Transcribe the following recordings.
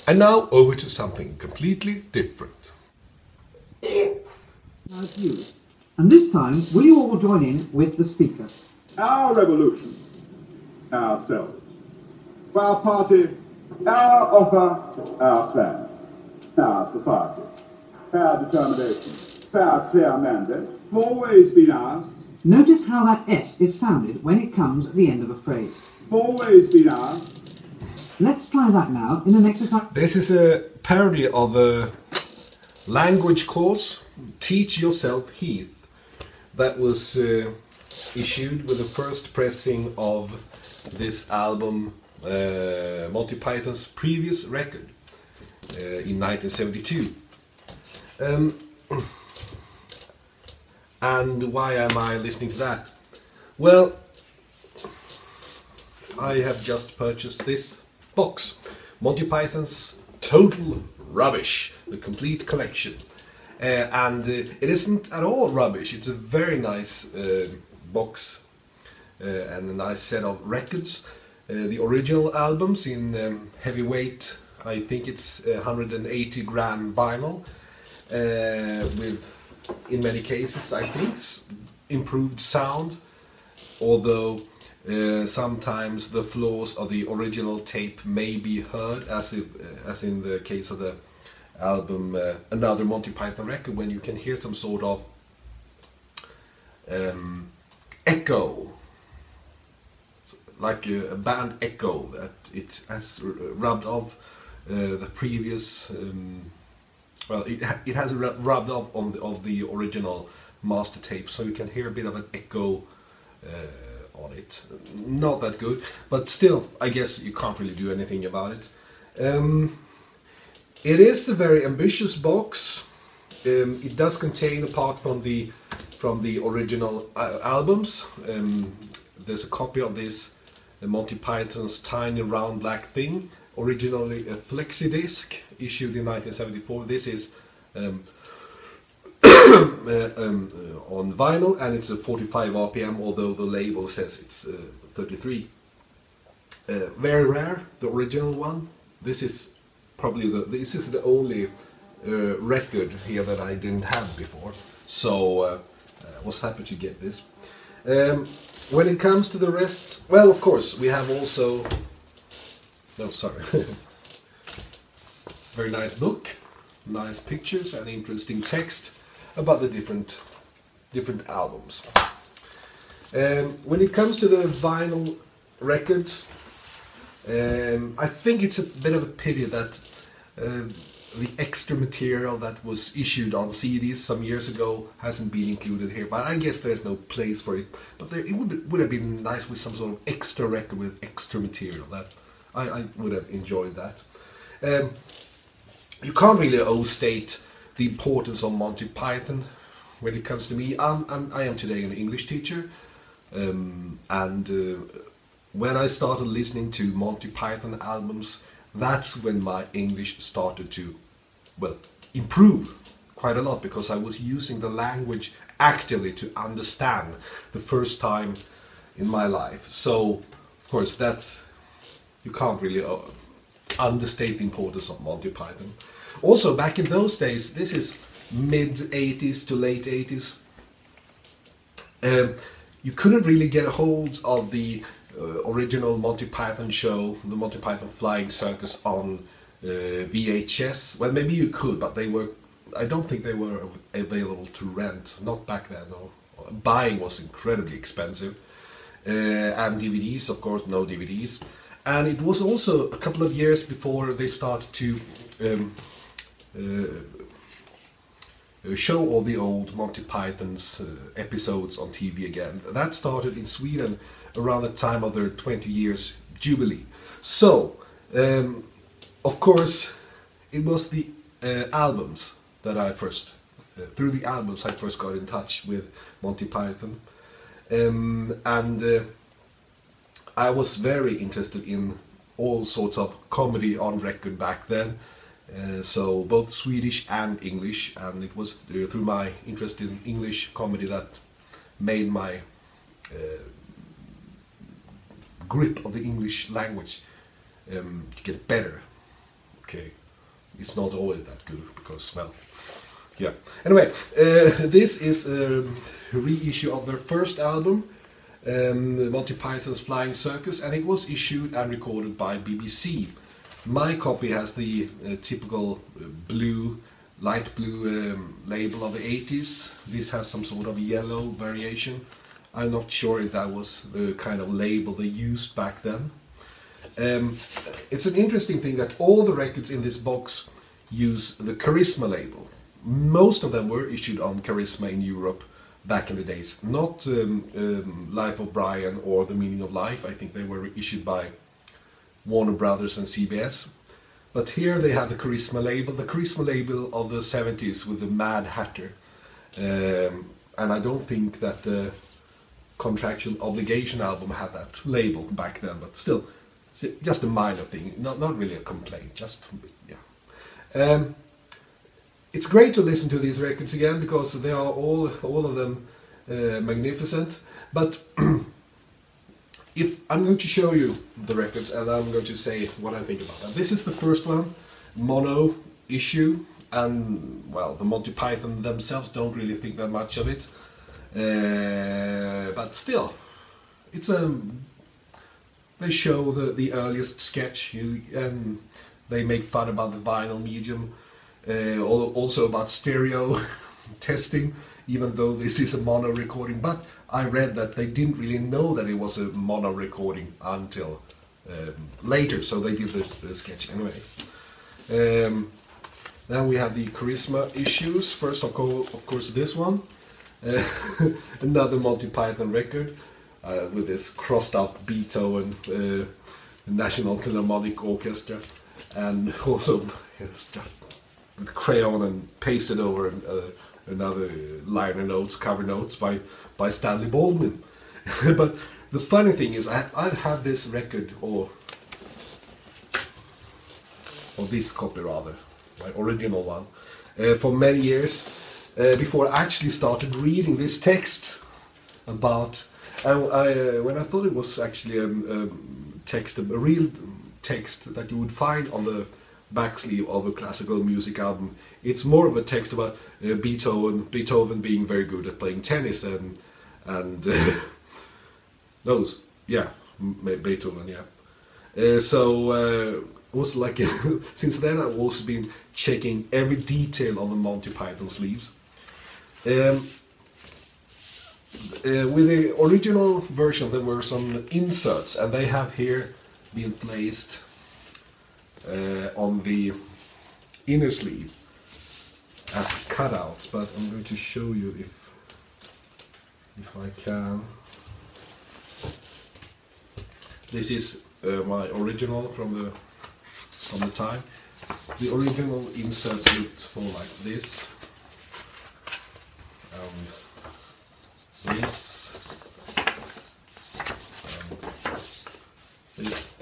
And now over to something completely different. How it's used. And this time, will you all join in with the speaker? Our revolution, ourselves. For our party, our offer, our plans. Our society, our determination, our clear mandate, always been ours. Notice how that S is sounded when it comes at the end of a phrase. Always been ours. Let's try that now in an exercise. This is a parody of a language course, Teach Yourself Heath, that was issued with the first pressing of this album, Monty Python's previous record, in 1972. And why am I listening to that? Well, I have just purchased this box, Monty Python's Total Rubbish, the complete collection. And it isn't at all rubbish. It's a very nice box and a nice set of records. The original albums in heavyweight, I think it's 180 gram vinyl, with, in many cases, I think, improved sound, although sometimes the flaws of the original tape may be heard, as in the case of the album Another Monty Python Record, when you can hear some sort of echo, like a band echo, that it has rubbed off the previous. Well, it has rubbed off of the original master tape, so you can hear a bit of an echo on it. Not that good, but still, I guess you can't really do anything about it. It is a very ambitious box. It does contain, apart from the original albums, there's a copy of this Monty Python's Tiny Round Black Thing, originally a flexi disc issued in 1974. This is on vinyl, and it's a 45 RPM, although the label says it's 33. Very rare, the original one. This is probably the only record here that I didn't have before, so I was happy to get this. When it comes to the rest, well, of course, we have also. No, sorry. Very nice book, nice pictures, and interesting text about the different albums. When it comes to the vinyl records, I think it's a bit of a pity that the extra material that was issued on CDs some years ago hasn't been included here, but I guess there's no place for it. But it would have been nice with some sort of extra record with extra material. That I would have enjoyed that. You can't really overstate the importance of Monty Python when it comes to me. I am today an English teacher, and when I started listening to Monty Python albums, that's when my English started to, well, improve quite a lot, because I was using the language actively to understand the first time in my life. So, of course, you can't really understate the importance of Monty Python. Also, back in those days, this is mid-80s to late 80s, you couldn't really get a hold of the original Monty Python show, the Monty Python Flying Circus, on VHS. Well, maybe you could, but I don't think they were available to rent, not back then. No. Buying was incredibly expensive. And DVDs, of course, no DVDs. And it was also a couple of years before they started to show all the old Monty Python's episodes on TV again. That started in Sweden around the time of their 20 years jubilee. So, of course, it was the albums that I first, through the albums I first got in touch with Monty Python. And I was very interested in all sorts of comedy on record back then, so both Swedish and English, and it was through my interest in English comedy that made my grip of the English language to get better. okay, it's not always that good because, well, yeah. Anyway, this is a reissue of their first album, Monty Python's Flying Circus, and it was issued and recorded by BBC. My copy has the typical blue, light blue label of the 80s. This has some sort of yellow variation. I'm not sure if that was the kind of label they used back then. It's an interesting thing that all the records in this box use the Charisma label. Most of them were issued on Charisma in Europe back in the days. Not Life of Brian or The Meaning of Life. I think they were issued by Warner Brothers and CBS. But here they have the Charisma label of the 70s with the Mad Hatter. And I don't think that the Contractual Obligation album had that label back then, but still, just a minor thing, not really a complaint, just, yeah. It's great to listen to these records again because they are all of them magnificent, but if I'm going to show you the records and I'm going to say what I think about them. This is the first one, mono issue, and well, the Monty Python themselves don't really think that much of it, but still, it's they show the earliest sketch, and they make fun about the vinyl medium, also about stereo testing, even though this is a mono recording. But I read that they didn't really know that it was a mono recording until later, so they did the sketch anyway. Then we have the Charisma issues. First of course this one, another Monty Python record with this crossed out Beethoven National Philharmonic Orchestra, and also it's just with crayon and pasted over another liner notes, cover notes by Stanley Baldwin. But the funny thing is, I've had this record, or this copy rather, my original one, for many years before I actually started reading this text about. When I thought it was actually a real text that you would find on the back sleeve of a classical music album, it's more of a text about Beethoven being very good at playing tennis and those, yeah, Beethoven, yeah. So it was like since then I've also been checking every detail on the Monty Python sleeves. With the original version there were some inserts, and they have here been placed on the inner sleeve as cutouts, but I'm going to show you if I can. This is my original from the time. The original inserts looked more like this, and this, and this.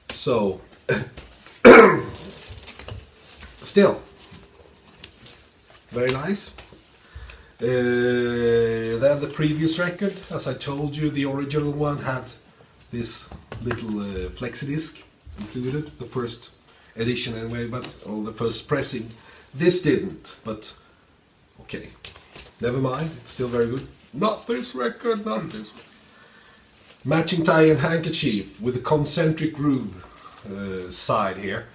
So, still, very nice. Then the previous record, as I told you, the original one had this little flexi disc included, the first edition anyway, or the first pressing. This didn't, but okay, never mind, it's still very good. Not this record, not this one. Matching tie and handkerchief with a concentric groove side here.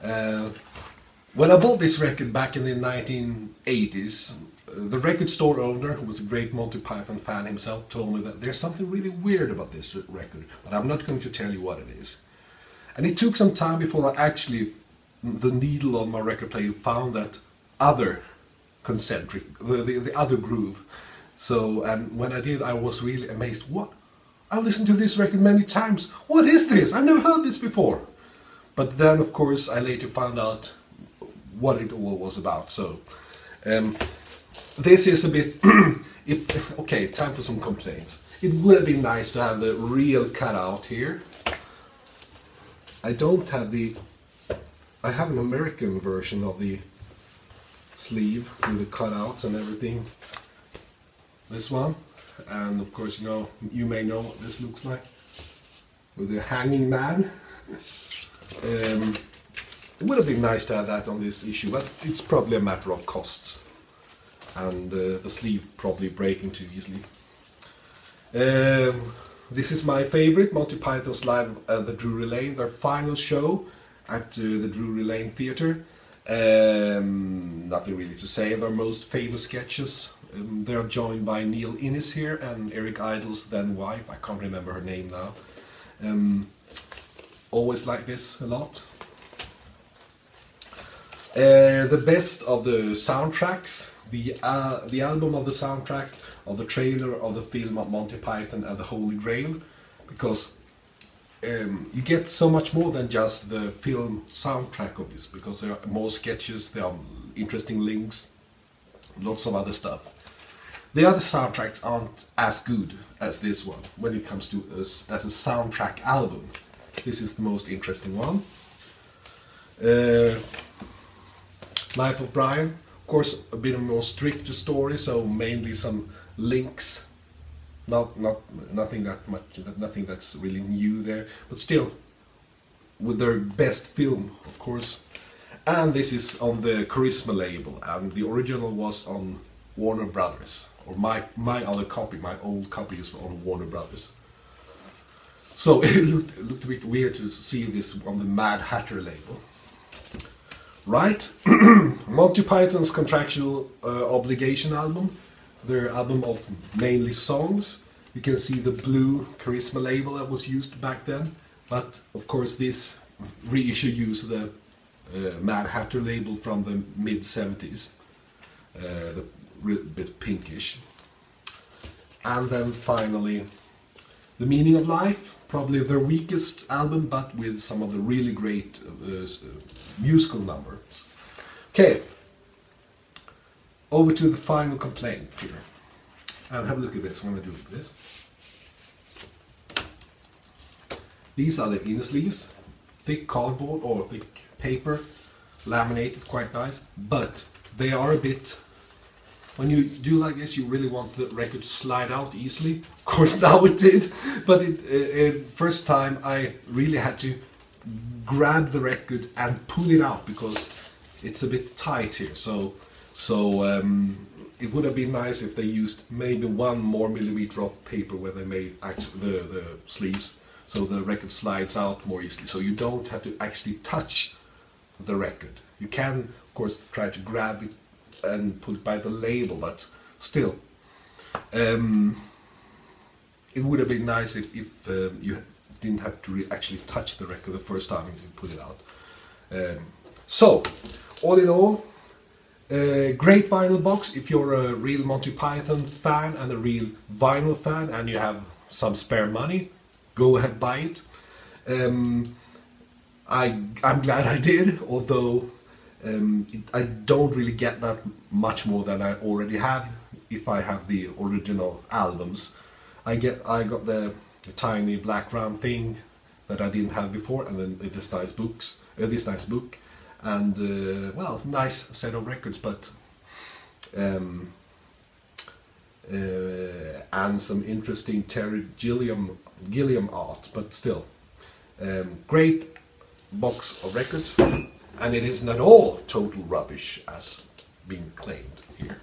When I bought this record back in the 1980s, the record store owner, who was a great Monty Python fan himself, told me that there's something really weird about this record, but I'm not going to tell you what it is. And it took some time before I actually, the needle on my record player, found that other concentric, the other groove. So, and when I did, I was really amazed. What? I listened to this record many times. What is this? I've never heard this before. But then, of course, I later found out what it all was about. So, this is a bit. Okay, time for some complaints. It would have been nice to have the real cutout here. I don't have the. I have an American version of the sleeve with the cutouts and everything. This one, and of course, you may know what this looks like with the hanging man. It would have been nice to have that on this issue, but it's probably a matter of costs. And the sleeve probably breaking too easily. This is my favorite, Monty Python's Live at the Drury Lane, their final show at the Drury Lane Theatre. Nothing really to say, their most famous sketches. They are joined by Neil Innes here and Eric Idle's then wife, I can't remember her name now. Always like this a lot. The best of the soundtracks, the album of the soundtrack, of the trailer of the film of Monty Python and the Holy Grail, because you get so much more than just the film soundtrack of this, because there are more sketches, there are interesting links, lots of other stuff. The other soundtracks aren't as good as this one when it comes to as a soundtrack album. This is the most interesting one. Life of Brian, of course, a bit of a more stricter story, so mainly some links. Nothing that much, nothing that's really new there, but still with their best film, of course. And this is on the Charisma label, and the original was on Warner Brothers, or my other copy, my old copy is on Warner Brothers. So it looked a bit weird to see this on the Mad Hatter label. Right, Monty Python's Contractual Obligation album, their album of mainly songs. You can see the blue Charisma label that was used back then, but of course this reissue used the Mad Hatter label from the mid-70s, the bit pinkish. And then finally, The Meaning of Life, probably their weakest album, but with some of the really great musical numbers. Okay, over to the final complaint here. And have a look at this when I do this. These are the inner sleeves, thick cardboard or thick paper, laminated, quite nice, but they are a bit, when you do like this, you really want the record to slide out easily. Of course now it did, but first time I really had to grab the record and pull it out because it's a bit tight here. So it would have been nice if they used maybe 1 more millimeter of paper when they made the sleeves, so the record slides out more easily. So you don't have to actually touch the record. You can, of course, try to grab it and put it by the label, but still, it would have been nice if you didn't have to actually touch the record the first time you put it out. So, all in all, great vinyl box. If you're a real Monty Python fan and a real vinyl fan and you have some spare money, go ahead, buy it. I'm glad I did, although I don't really get that much more than I already have if I have the original albums. I got the tiny black round thing that I didn't have before, and then this nice book, and well, nice set of records, but and some interesting Terry Gilliam art, but still, great box of records, and it isn't at all total rubbish as being claimed here.